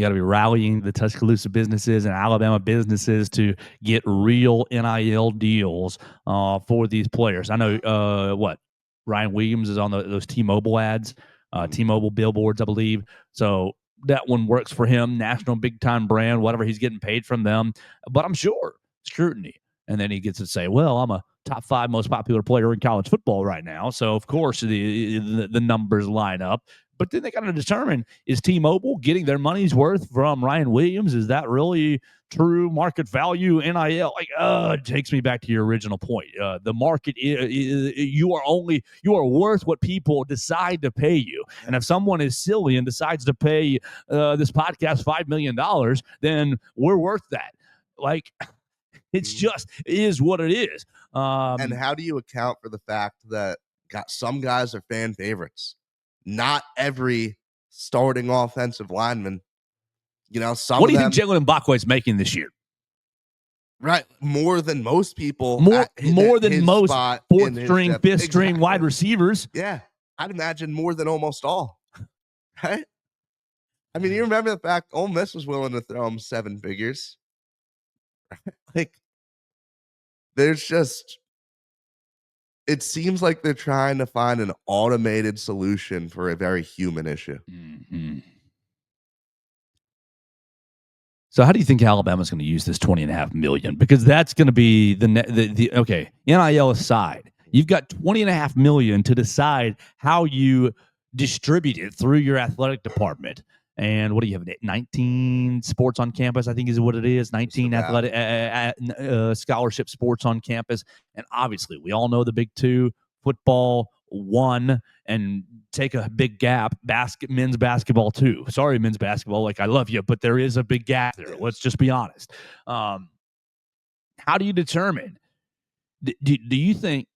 got to be rallying the Tuscaloosa businesses and Alabama businesses to get real NIL deals for these players. I know Ryan Williams is on those T-Mobile ads, T-Mobile billboards, I believe. So that one works for him, national big-time brand, whatever he's getting paid from them. But I'm sure scrutiny. And then he gets to say, well, I'm a top 5 most popular player in college football right now. So, of course, the numbers line up. But then they got to determine, is T-Mobile getting their money's worth from Ryan Williams? Is that really true market value NIL? It takes me back to your original point. The market, you are worth what people decide to pay you. And if someone is silly and decides to pay this podcast $5 million, then we're worth that. It's just is what it is. And how do you account for the fact that some guys are fan favorites? Not every starting offensive lineman, some what do of you them, think Jalen Mbakwe is making this year? Right, more than most people, more than most 4th string, 5th string wide receivers. Yeah, I'd imagine more than almost all. Right? I mean, you remember the fact Ole Miss was willing to throw him 7 figures. There's just, it seems like they're trying to find an automated solution for a very human issue. Mm-hmm. So how do you think Alabama's going to use this $20.5 million? Because that's going to be okay, NIL aside, you've got $20.5 million to decide how you distribute it through your athletic department. And what do you have? 19 sports on campus, I think is what it is. 19 athletic scholarship sports on campus. And obviously, we all know the big 2, football 1, and take a big gap, men's basketball 2. Sorry, men's basketball, I love you, but there is a big gap there. Let's just be honest. How do you determine? Do you think?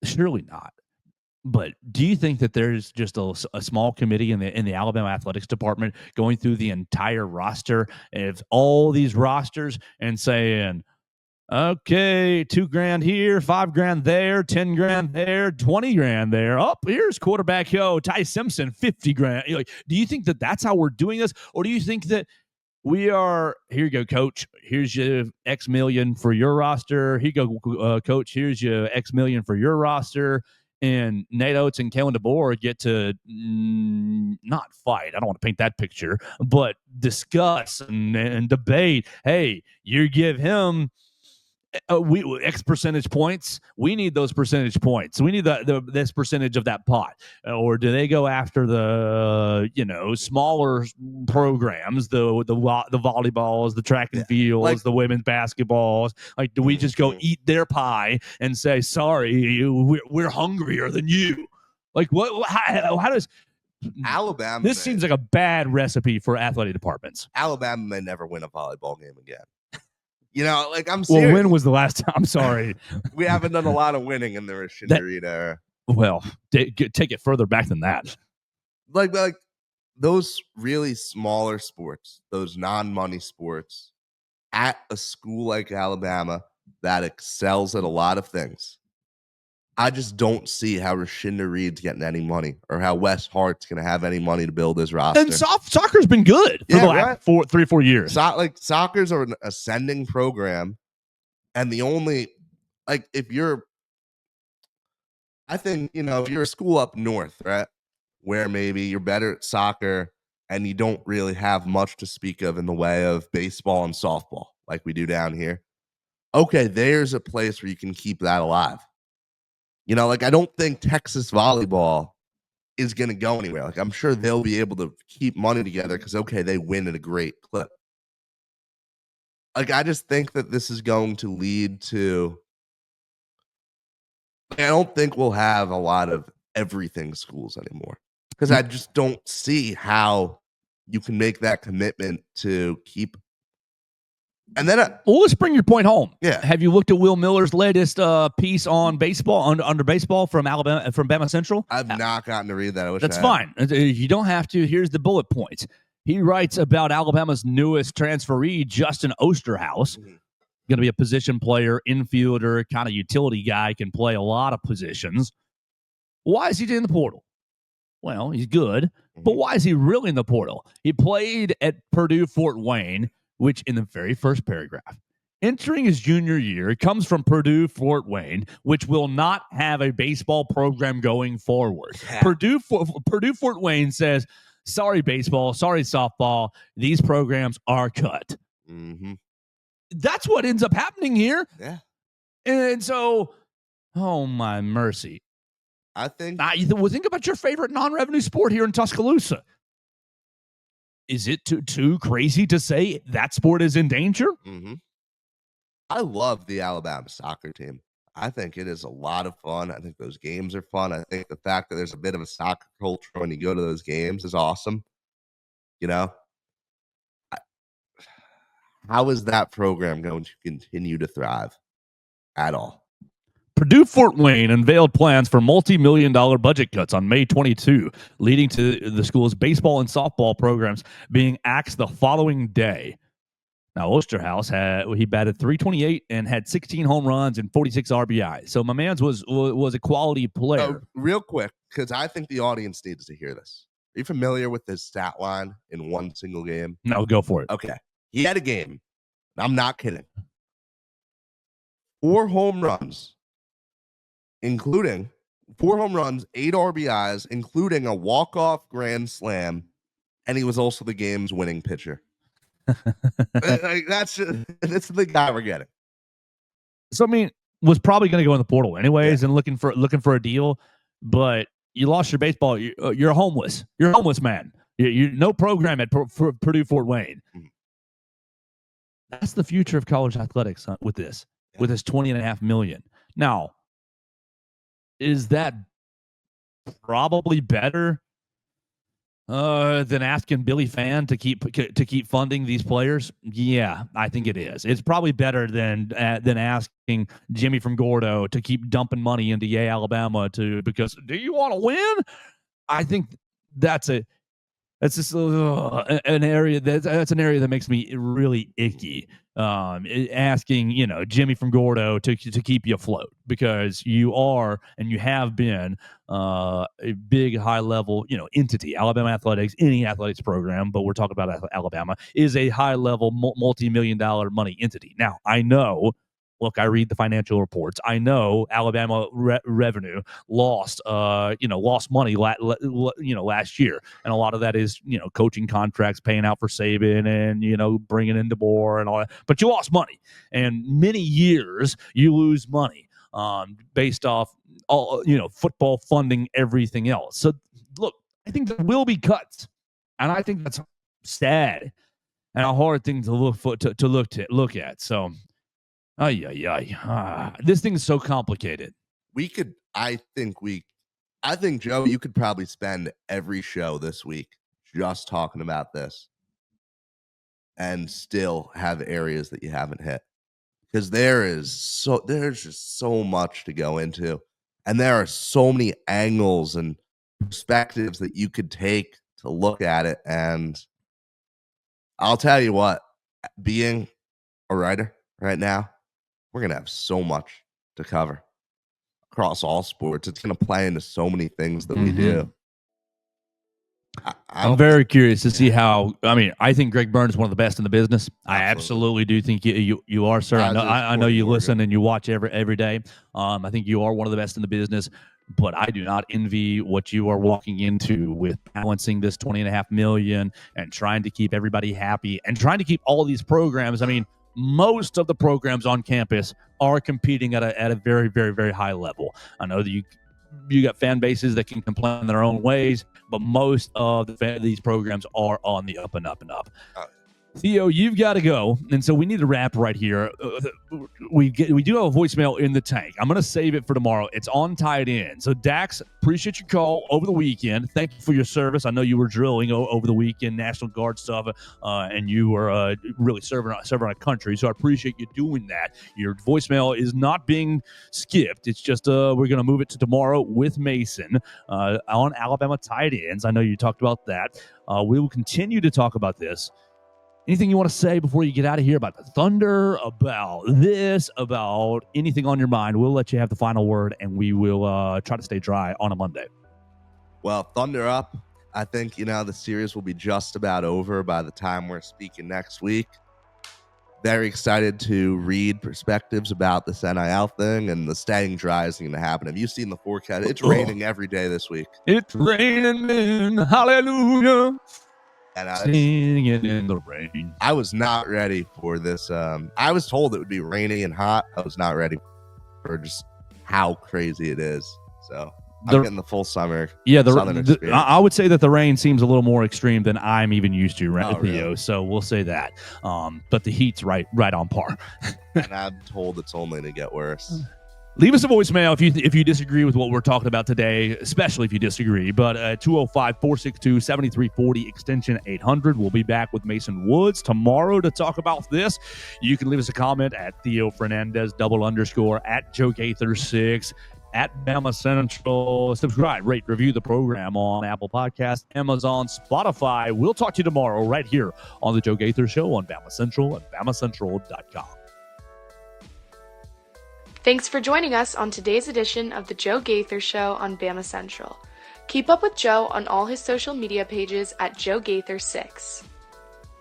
Surely not. But do you think that there's just a small committee in the Alabama athletics department going through the entire roster of all these rosters and saying, okay, $2,000 here, $5,000 there, $10,000 there, $20,000 there. Oh, here's quarterback Ty Simpson, $50,000. Do you think that that's how we're doing this, or do you think that we are, here you go, coach, here's your X million for your roster. Here you go, coach, here's your X million for your roster. And Nate Oates and Kalen DeBoer get to not fight. I don't want to paint that picture, but discuss and debate. Hey, you give him X percentage points. We need those percentage points. We need this percentage of that pot. Or do they go after the smaller programs, the volleyballs, the track and fields, the women's basketballs? Do we just go eat their pie and say, sorry, we're hungrier than you? What? How does Alabama? This seems like a bad recipe for athletic departments. Alabama may never win a volleyball game again. I'm serious. Well, when was the last time? I'm sorry. We haven't done a lot of winning in the Rashinda era. Well, take it further back than that. Like those really smaller sports, those non-money sports, at a school like Alabama that excels at a lot of things, I just don't see how Rashinda Reed's getting any money, or how Wes Hart's going to have any money to build his roster. And soccer's been good for the last 3 or 4 years. Soccer's an ascending program, and the only, if you're a school up north, right, where maybe you're better at soccer and you don't really have much to speak of in the way of baseball and softball like we do down here. Okay, there's a place where you can keep that alive. I don't think Texas volleyball is going to go anywhere. I'm sure they'll be able to keep money together because, they win at a great clip. I just think that this is going to lead to, I don't think we'll have a lot of everything schools anymore, because I just don't see how you can make that commitment to keep. And then, let's bring your point home. Yeah. Have you looked at Will Miller's latest piece on baseball, under baseball from Bama Central? I've not gotten to read that. That's fine. You don't have to. Here's the bullet points. He writes about Alabama's newest transferee, Justin Osterhaus. Going to be a position player, infielder, kind of utility guy, can play a lot of positions. Why is he in the portal? Well, he's good, but Mhm. why is he really in the portal? He played at Purdue Fort Wayne, which in the very first paragraph, entering his junior year, comes from Purdue Fort Wayne, which will not have a baseball program going forward. Yeah. Purdue Fort Wayne says, sorry, baseball, sorry, softball, these programs are cut. Mm-hmm. That's what ends up happening here. Yeah. And so, oh my mercy. I think Think about your favorite non-revenue sport here in Tuscaloosa. Is it too crazy to say that sport is in danger? Mm-hmm. I love the Alabama soccer team. I think it is a lot of fun. I think those games are fun. I think the fact that there's a bit of a soccer culture when you go to those games is awesome. You know, I- how is that program going to continue to thrive at all? Purdue Fort Wayne unveiled plans for multi-million-dollar budget cuts on May 22, leading to the school's baseball and softball programs being axed the following day. Now, Osterhaus he batted .328 and had 16 home runs and 46 RBI. So my man's was a quality player. Real quick, because I think the audience needs to hear this. Are you familiar with his stat line in one single game? No, go for it. Okay. He had a game. I'm not kidding. 4 home runs, including 4 home runs, 8 RBIs, including a walk-off grand slam, and he was also the game's winning pitcher. That's the guy we're getting. So I mean, was probably going to go in the portal anyways, and looking for a deal, but you lost your baseball. You're homeless. You're a homeless man. You no program at Purdue Fort Wayne. Mhm. That's the future of college athletics with this $20.5 million. Now, is that probably better than asking Billy Fan to keep funding these players? Yeah, I think it is. It's probably better than asking Jimmy from Gordo to keep dumping money into Yale, Alabama because do you want to win? I think that's just an area that's an area that makes me really icky. Asking Jimmy from Gordo to keep you afloat because you are and you have been a big high level entity. Alabama athletics, any athletics program, but we're talking about Alabama, is a high level multi-million-dollar money entity. Now I know. Look, I read the financial reports. I know Alabama revenue lost money last year, and a lot of that is coaching contracts, paying out for Saban, and bringing in DeBoer and all that. But you lost money, and many years you lose money based off all football funding, everything else. So look, I think there will be cuts, and I think that's sad and a hard thing to look at. So. This thing is so complicated. I think, Joe, you could probably spend every show this week just talking about this and still have areas that you haven't hit. Because there's just so much to go into. And there are so many angles and perspectives that you could take to look at it. And I'll tell you what, being a writer right now, we're going to have so much to cover across all sports. It's going to play into so many things that we do. I'm very curious to see how. I mean, I think Greg Byrne is one of the best in the business. I absolutely do think you are, sir. I know you listen and you watch every day. I think you are one of the best in the business. But I do not envy what you are walking into with balancing this $20.5 million and trying to keep everybody happy and trying to keep all these programs. I mean, most of the programs on campus are competing at a very, very, very high level. I know that you got fan bases that can complain in their own ways, but most of these programs are on the up and up and up. Theo, you've got to go, and so we need to wrap right here. We do have a voicemail in the tank. I'm going to save it for tomorrow. It's on tight end. So Dax, appreciate your call over the weekend. Thank you for your service. I know you were drilling over the weekend, National Guard stuff, and you were really serving our country. So I appreciate you doing that. Your voicemail is not being skipped. It's just we're going to move it to tomorrow with Mason on Alabama tight ends. I know you talked about that. We will continue to talk about this Anything you want to say before you get out of here about the Thunder, about this, about anything on your mind? We'll let you have the final word, and we will try to stay dry on a Monday. Well, Thunder up. I think, the series will be just about over by the time we're speaking next week. Very excited to read perspectives about this NIL thing, and the staying dry isn't going to happen. Have you seen the forecast? It's raining every day this week. It's raining, hallelujah. And singing in the rain. I was not ready for this. I was told it would be rainy and hot. I was not ready for just how crazy it is. So I'm getting the full summer. Yeah, southern experience. I would say that the rain seems a little more extreme than I'm even used to, right, Theo? Really? So we'll say that. But the heat's right on par. And I'm told it's only to get worse. Leave us a voicemail if you disagree with what we're talking about today, especially if you disagree. But 205-462-7340, extension 800. We'll be back with Mason Woods tomorrow to talk about this. You can leave us a comment at Theo Fernandez, _, at Joe Gaither 6, at Bama Central. Subscribe, rate, review the program on Apple Podcasts, Amazon, Spotify. We'll talk to you tomorrow right here on the Joe Gaither Show on Bama Central and BamaCentral.com. Thanks for joining us on today's edition of the Joe Gaither Show on Bama Central. Keep up with Joe on all his social media pages at Joe Gaither 6.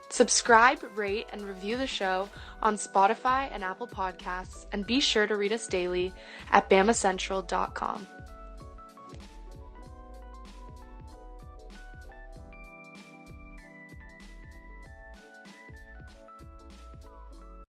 Subscribe, rate, and review the show on Spotify and Apple Podcasts, and be sure to read us daily at BamaCentral.com.